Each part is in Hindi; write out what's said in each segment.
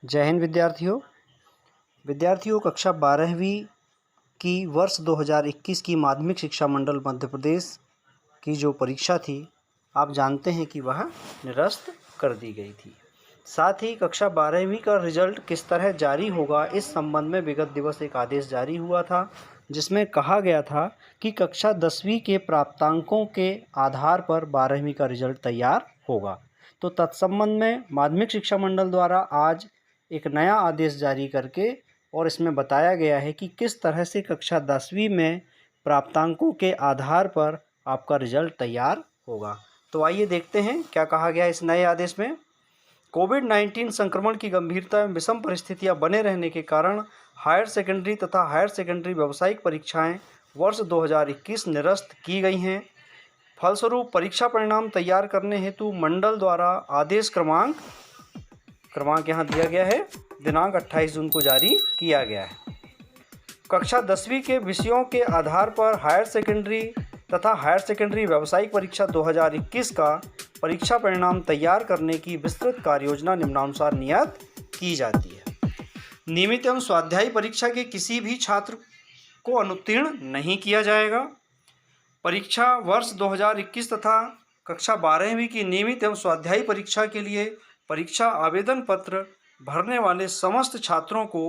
जय हिंद विद्यार्थियों कक्षा 12वीं की वर्ष 2021 की माध्यमिक शिक्षा मंडल मध्य प्रदेश की जो परीक्षा थी, आप जानते हैं कि वह निरस्त कर दी गई थी। साथ ही कक्षा 12वीं का रिजल्ट किस तरह जारी होगा, इस संबंध में विगत दिवस एक आदेश जारी हुआ था, जिसमें कहा गया था कि कक्षा 10वीं के प्राप्तांकों के आधार पर 12वीं का रिजल्ट तैयार होगा। तो तत्संबंध में माध्यमिक शिक्षा मंडल द्वारा आज एक नया आदेश जारी करके और इसमें बताया गया है कि किस तरह से कक्षा 10वीं में प्राप्तांकों के आधार पर आपका रिजल्ट तैयार होगा। तो आइए देखते हैं क्या कहा गया इस नए आदेश में। कोविड-19 संक्रमण की गंभीरता एवं विषम परिस्थितियां बने रहने के कारण हायर सेकेंडरी तथा हायर सेकेंडरी व्यावसायिक परीक्षाएं वर्ष 2021 निरस्त की गई हैं। फलस्वरूप परीक्षा परिणाम तैयार करने हेतु मंडल द्वारा आदेश क्रमांक यहाँ दिया गया है, दिनांक 28 जून को जारी किया गया है। कक्षा 10वीं के विषयों के आधार पर हायर सेकेंडरी तथा हायर सेकेंडरी व्यावसायिक परीक्षा 2021 का परीक्षा परिणाम तैयार करने की विस्तृत कार्ययोजना निम्नानुसार नियत की जाती है। नियमित एवं स्वाध्यायी परीक्षा के किसी भी छात्र को अनुत्तीर्ण नहीं किया जाएगा। परीक्षा वर्ष 2021 तथा कक्षा 12वीं की नियमित एवं स्वाध्यायी परीक्षा के लिए परीक्षा आवेदन पत्र भरने वाले समस्त छात्रों को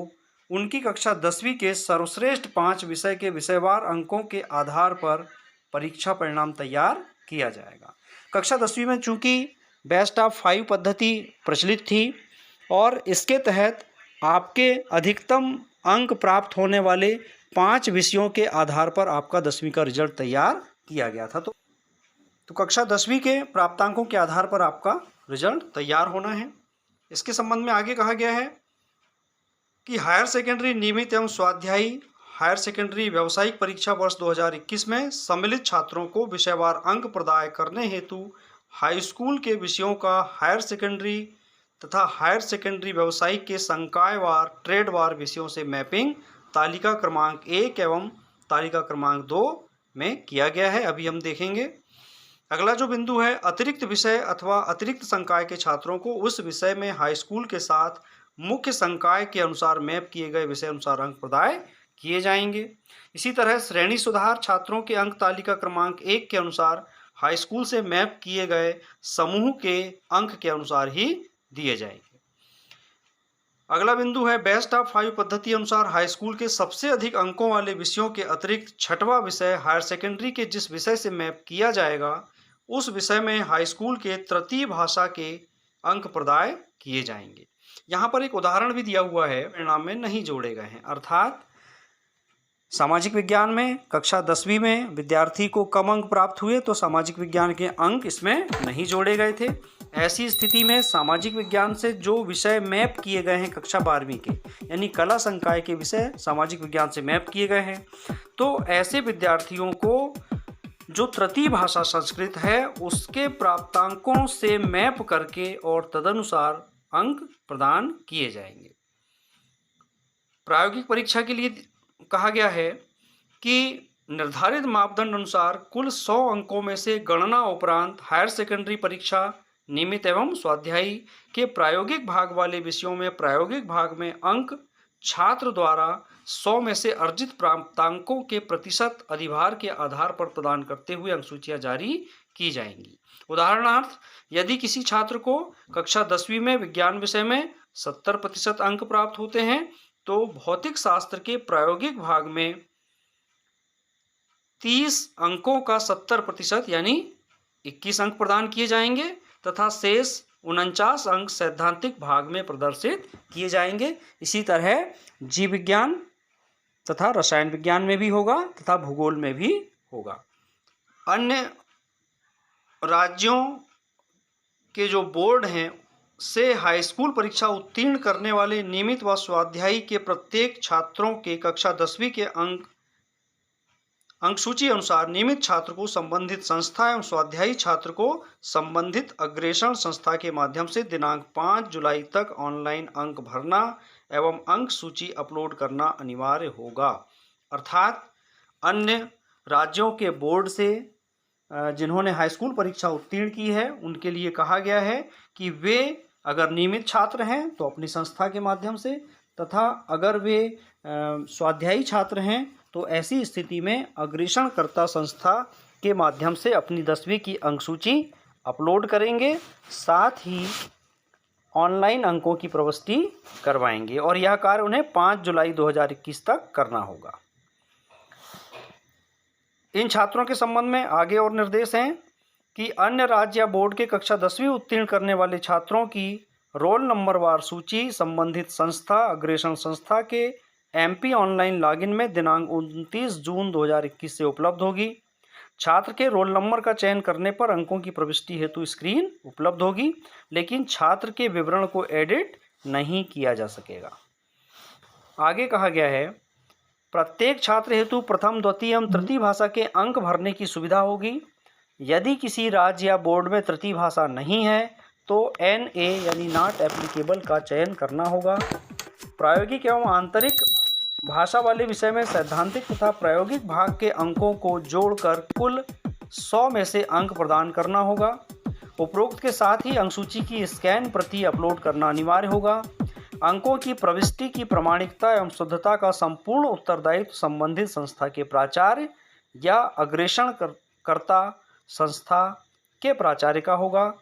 उनकी कक्षा 10वीं के सर्वश्रेष्ठ 5 विषय के विषयवार अंकों के आधार पर परीक्षा परिणाम तैयार किया जाएगा। कक्षा 10वीं में चूंकि बेस्ट ऑफ 5 पद्धति प्रचलित थी और इसके तहत आपके अधिकतम अंक प्राप्त होने वाले 5 विषयों के आधार पर आपका 10वीं का रिजल्ट तैयार किया गया था। तो कक्षा 10वीं के प्राप्तांकों के आधार पर आपका रिजल्ट तैयार होना है। इसके संबंध में आगे कहा गया है कि हायर सेकेंडरी नियमित एवं स्वाध्यायी हायर सेकेंडरी व्यावसायिक परीक्षा वर्ष 2021 में सम्मिलित छात्रों को विषयवार अंक प्रदाय करने हेतु हाई स्कूल के विषयों का हायर सेकेंडरी तथा हायर सेकेंडरी व्यावसायिक के संकायवार ट्रेडवार विषयों से मैपिंग तालिका क्रमांक 1 एवं तालिका क्रमांक 2 में किया गया है। अभी हम देखेंगे। अगला जो बिंदु है, अतिरिक्त विषय अथवा अतिरिक्त संकाय के छात्रों को उस विषय में हाई स्कूल के साथ मुख्य संकाय के अनुसार मैप किए गए विषय अनुसार अंक प्रदाय किए जाएंगे। इसी तरह श्रेणी सुधार छात्रों के अंक तालिका क्रमांक 1 के अनुसार हाई स्कूल से मैप किए गए समूह के अंक के अनुसार ही दिए जाएंगे। अगला बिंदु है, बेस्ट ऑफ 5 पद्धति अनुसार हाई स्कूल के सबसे अधिक अंकों वाले विषयों के अतिरिक्त छठवां विषय हायर सेकेंडरी के जिस विषय से मैप किया जाएगा उस विषय में हाई स्कूल के तृतीय भाषा के अंक प्रदाय किए जाएंगे। यहाँ पर एक उदाहरण भी दिया हुआ है, परिणाम में नहीं जोड़े गए हैं। अर्थात सामाजिक विज्ञान में कक्षा 10वीं में विद्यार्थी को कम अंक प्राप्त हुए तो सामाजिक विज्ञान के अंक इसमें नहीं जोड़े गए थे। ऐसी स्थिति में सामाजिक विज्ञान से जो विषय मैप किए गए हैं कक्षा 12वीं के, यानी कला संकाय के विषय सामाजिक विज्ञान से मैप किए गए हैं, तो ऐसे विद्यार्थियों को जो तृतीय भाषा संस्कृत है उसके प्राप्तांकों से मैप करके और तदनुसार अंक प्रदान किए जाएंगे। प्रायोगिक परीक्षा के लिए कहा गया है कि निर्धारित मापदंड अनुसार कुल 100 अंकों में से गणना उपरांत हायर सेकेंडरी परीक्षा नियमित एवं स्वाध्यायी के प्रायोगिक भाग वाले विषयों में प्रायोगिक भाग में अंक छात्र द्वारा 100 में से अर्जित प्राप्तांकों के प्रतिशत अधिभार के आधार पर प्रदान करते हुए अंकसूचियां जारी की जाएंगी। उदाहरणार्थ, यदि किसी छात्र को कक्षा 10वीं में विज्ञान विषय में 70% अंक प्राप्त होते हैं तो भौतिक शास्त्र के प्रायोगिक भाग में 30 अंकों का 70% यानी 21 अंक प्रदान किए जाएंगे तथा शेष 49 अंक सैद्धांतिक भाग में प्रदर्शित किए जाएंगे। इसी तरह जीव विज्ञान तथा रसायन विज्ञान में भी होगा तथा भूगोल में भी होगा। अन्य राज्यों के जो बोर्ड हैं से हाई स्कूल परीक्षा उत्तीर्ण करने वाले नियमित व स्वाध्यायी के प्रत्येक छात्रों के कक्षा 10वीं के अंक सूची अनुसार नियमित छात्र को संबंधित संस्था एवं स्वाध्यायी छात्र को संबंधित अग्रेषण संस्था के माध्यम से दिनांक 5 जुलाई तक ऑनलाइन अंक भरना एवं अंक सूची अपलोड करना अनिवार्य होगा। अर्थात अन्य राज्यों के बोर्ड से जिन्होंने हाई स्कूल परीक्षा उत्तीर्ण की है उनके लिए कहा गया है कि वे अगर नियमित छात्र हैं तो अपनी संस्था के माध्यम से, तथा अगर वे स्वाध्यायी छात्र हैं तो ऐसी स्थिति में अग्रेषणकर्ता संस्था के माध्यम से अपनी 10वीं की अंक सूची अपलोड करेंगे, साथ ही ऑनलाइन अंकों की प्रविष्टि करवाएंगे और यह कार्य उन्हें 5 जुलाई 2021 तक करना होगा। इन छात्रों के संबंध में आगे और निर्देश हैं कि अन्य राज्य या बोर्ड के कक्षा 10वीं उत्तीर्ण करने वाले छात्रों की रोल नंबरवार सूची संबंधित संस्था अग्रेषण संस्था के MP ऑनलाइन लॉगिन में दिनांक 29 जून 2021 से उपलब्ध होगी। छात्र के रोल नंबर का चयन करने पर अंकों की प्रविष्टि हेतु स्क्रीन उपलब्ध होगी, लेकिन छात्र के विवरण को एडिट नहीं किया जा सकेगा। आगे कहा गया है, प्रत्येक छात्र हेतु प्रथम, द्वितीय एवं तृतीय भाषा के अंक भरने की सुविधा होगी। यदि किसी राज्य या बोर्ड में तृतीय भाषा नहीं है तो NA यानी नॉट एप्लीकेबल का चयन करना होगा। प्रायोगिक एवं आंतरिक भाषा वाले विषय में सैद्धांतिक तथा प्रायोगिक भाग के अंकों को जोड़कर कुल 100 में से अंक प्रदान करना होगा। उपरोक्त के साथ ही अंकसूची की स्कैन प्रति अपलोड करना अनिवार्य होगा। अंकों की प्रविष्टि की प्रामाणिकता एवं शुद्धता का संपूर्ण उत्तरदायित्व संबंधित संस्था के प्राचार्य या अग्रेषणकर्ता संस्था के प्राचार्य का होगा।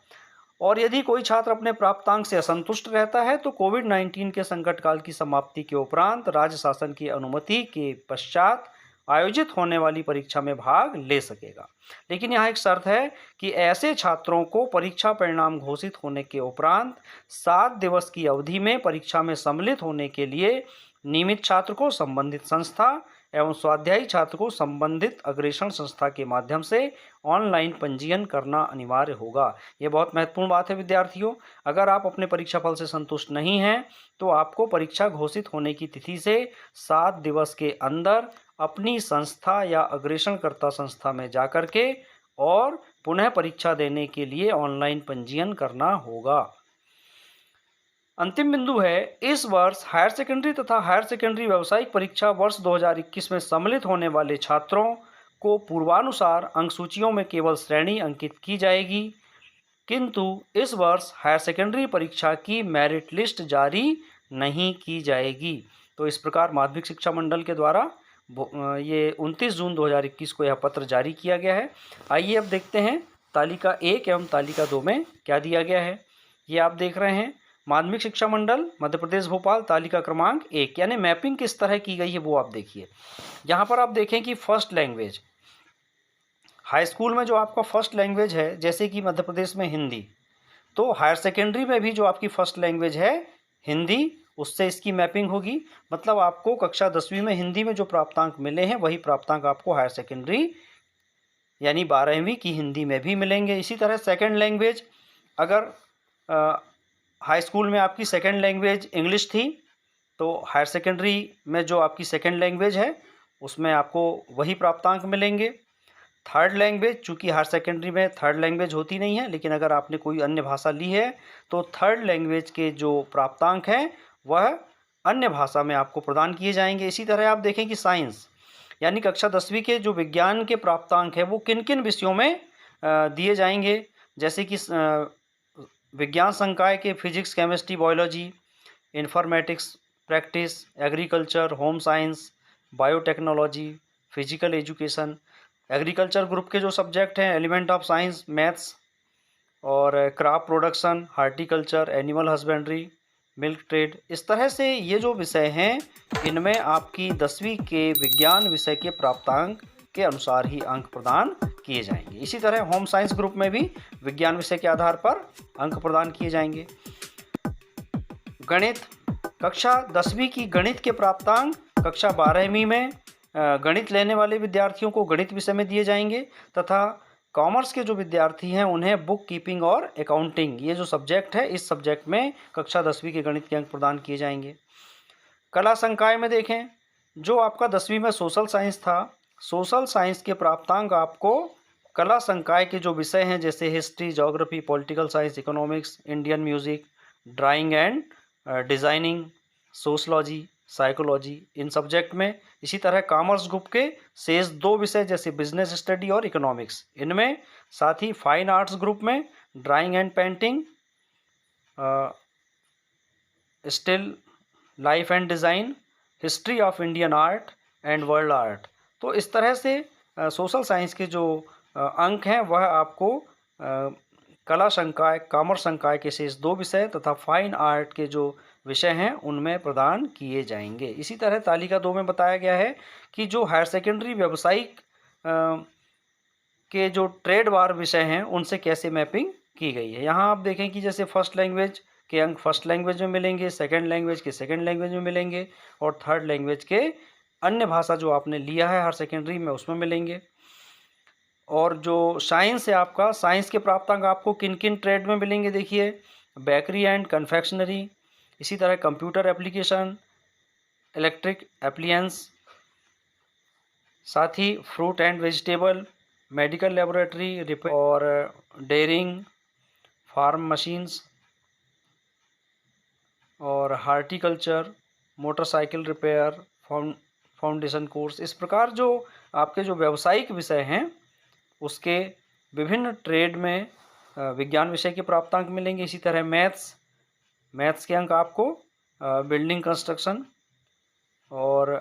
और यदि कोई छात्र अपने प्राप्तांक से असंतुष्ट रहता है तो कोविड-19 के संकट काल की समाप्ति के उपरांत राज्य शासन की अनुमति के पश्चात आयोजित होने वाली परीक्षा में भाग ले सकेगा। लेकिन यहाँ एक शर्त है कि ऐसे छात्रों को परीक्षा परिणाम घोषित होने के उपरांत 7 दिवस की अवधि में परीक्षा में सम्मिलित होने के लिए नियमित छात्र को संबंधित संस्था एवं स्वाध्यायी छात्र को संबंधित अग्रेषण संस्था के माध्यम से ऑनलाइन पंजीयन करना अनिवार्य होगा। ये बहुत महत्वपूर्ण बात है विद्यार्थियों। अगर आप अपने परीक्षा फल से संतुष्ट नहीं हैं तो आपको परीक्षा घोषित होने की तिथि से 7 दिवस के अंदर अपनी संस्था या अग्रेषणकर्ता संस्था में जाकर के और पुनः परीक्षा देने के लिए ऑनलाइन पंजीयन करना होगा। अंतिम बिंदु है, इस वर्ष हायर सेकेंडरी तथा हायर सेकेंडरी व्यावसायिक परीक्षा वर्ष 2021 में सम्मिलित होने वाले छात्रों को पूर्वानुसार अंक सूचियों में केवल श्रेणी अंकित की जाएगी, किंतु इस वर्ष हायर सेकेंडरी परीक्षा की मेरिट लिस्ट जारी नहीं की जाएगी। तो इस प्रकार माध्यमिक शिक्षा मंडल के द्वारा ये 29 जून 2021 को यह पत्र जारी किया गया है। आइए अब देखते हैं तालिका 1 एवं तालिका 2 में क्या दिया गया है। ये आप देख रहे हैं माध्यमिक शिक्षा मंडल मध्य प्रदेश भोपाल तालिका क्रमांक 1, यानी मैपिंग किस तरह की गई है वो आप देखिए। यहाँ पर आप देखें कि फर्स्ट लैंग्वेज, हाई स्कूल में जो आपका फर्स्ट लैंग्वेज है जैसे कि मध्य प्रदेश में हिंदी, तो हायर सेकेंडरी में भी जो आपकी फर्स्ट लैंग्वेज है हिंदी, उससे इसकी मैपिंग होगी। मतलब आपको कक्षा 10वीं में हिंदी में जो प्राप्तांक मिले हैं वही प्राप्तांक आपको हायर सेकेंडरी यानी 12वीं की हिंदी में भी मिलेंगे। इसी तरह सेकेंड लैंग्वेज, अगर हाई स्कूल में आपकी सेकेंड लैंग्वेज इंग्लिश थी तो हायर सेकेंडरी में जो आपकी सेकेंड लैंग्वेज है उसमें आपको वही प्राप्तांक मिलेंगे। थर्ड लैंग्वेज, चूँकि हायर सेकेंडरी में थर्ड लैंग्वेज होती नहीं है, लेकिन अगर आपने कोई अन्य भाषा ली है तो थर्ड लैंग्वेज के जो प्राप्तांक हैं वह अन्य भाषा में आपको प्रदान किए जाएंगे। इसी तरह आप देखें कि साइंस यानी कक्षा 10वीं के जो विज्ञान के प्राप्तांक है वो किन किन विषयों में दिए जाएंगे, जैसे कि विज्ञान संकाय के physics, chemistry, biology, informatics, practice, agriculture, home science, biotechnology, physical education. Agriculture group के जो सब्जेक्ट हैं एलिमेंट ऑफ साइंस, मैथ्स और crop production, horticulture, animal husbandry, milk trade. इस तरह से ये जो विषय हैं इनमें आपकी 10वीं के विज्ञान विषय के प्राप्तांक के अनुसार ही अंक प्रदान किए जाएंगे। इसी तरह होम साइंस ग्रुप में भी विज्ञान विषय के आधार पर अंक प्रदान किए जाएंगे। गणित, कक्षा 10वीं की गणित के प्राप्तांक कक्षा 12वीं में गणित लेने वाले विद्यार्थियों को गणित विषय में दिए जाएंगे, तथा कॉमर्स के जो विद्यार्थी हैं उन्हें बुक कीपिंग और अकाउंटिंग, ये जो सब्जेक्ट है इस सब्जेक्ट में कक्षा 10वीं के गणित के अंक प्रदान किए जाएंगे। कला संकाय में देखें, जो आपका 10वीं में सोशल साइंस था, सोशल साइंस के प्राप्तांक आपको कला संकाय के जो विषय हैं जैसे history, geography, political science, economics, Indian music, drawing and designing, sociology, psychology, in subject में। इसी तरह कॉमर्स ग्रुप के शेष 2 विषय जैसे बिजनेस स्टडी और इकोनॉमिक्स, इनमें। साथ ही फाइन आर्ट्स ग्रुप में drawing and painting, still life and design, history of Indian art and world art. तो इस तरह से सोशल साइंस के जो अंक हैं वह आपको कला संकाय, कॉमर्स संकाय के शेष 2 विषय तथा फाइन आर्ट के जो विषय हैं उनमें प्रदान किए जाएंगे। इसी तरह तालिका 2 में बताया गया है कि जो हायर सेकेंडरी व्यावसायिक के जो ट्रेड वार विषय हैं उनसे कैसे मैपिंग की गई है। यहाँ आप देखें कि जैसे फर्स्ट लैंग्वेज के अंक फर्स्ट लैंग्वेज में मिलेंगे, सेकंड लैंग्वेज के सेकंड लैंग्वेज में मिलेंगे और थर्ड लैंग्वेज के अन्य भाषा जो आपने लिया है हायर सेकेंडरी में उसमें मिलेंगे। और जो साइंस है आपका, साइंस के प्राप्तांक आपको किन किन ट्रेड में मिलेंगे देखिए, बेकरी एंड कन्फेक्शनरी, इसी तरह कंप्यूटर एप्लीकेशन, इलेक्ट्रिक एप्लियंस, साथ ही fruit and vegetable, medical laboratory repair और डेयरिंग, फार्म मशीन्स और horticulture, motorcycle repair, foundation course. इस प्रकार जो आपके जो व्यावसायिक विषय हैं उसके विभिन्न ट्रेड में विज्ञान विषय के प्राप्तांक मिलेंगे। इसी तरह मैथ्स के अंक आपको बिल्डिंग कंस्ट्रक्शन और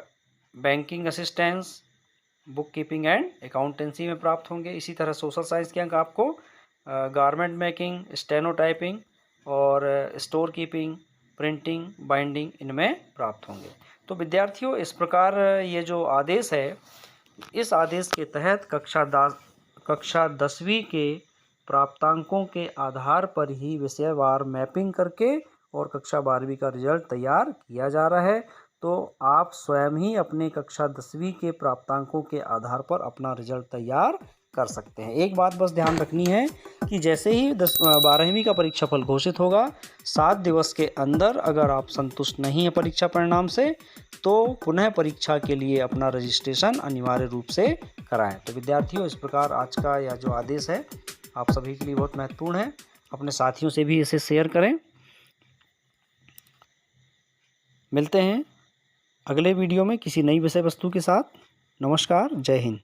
banking assistance, book keeping and accountancy में प्राप्त होंगे। इसी तरह सोशल साइंस के अंक आपको गारमेंट मेकिंग, स्टेनोटाइपिंग और स्टोर कीपिंग, प्रिंटिंग, बाइंडिंग इनमें प्राप्त होंगे। तो विद्यार्थियों, इस प्रकार ये जो आदेश है, इस आदेश के तहत कक्षा 10वीं के प्राप्तांकों के आधार पर ही विषयवार मैपिंग करके और कक्षा 12वीं का रिजल्ट तैयार किया जा रहा है। तो आप स्वयं ही अपने कक्षा 10वीं के प्राप्तांकों के आधार पर अपना रिजल्ट तैयार कर सकते हैं। एक बात बस ध्यान रखनी है कि जैसे ही 12वीं का परीक्षाफल घोषित होगा, 7 दिवस के अंदर अगर आप संतुष्ट नहीं हैं परीक्षा परिणाम से, तो पुनः परीक्षा के लिए अपना रजिस्ट्रेशन अनिवार्य रूप से कराएं। तो विद्यार्थियों, इस प्रकार आज का यह जो आदेश है आप सभी के लिए बहुत महत्वपूर्ण है। अपने साथियों से भी इसे शेयर करें। मिलते हैं अगले वीडियो में किसी नई विषय वस्तु के साथ। नमस्कार, जय हिंद।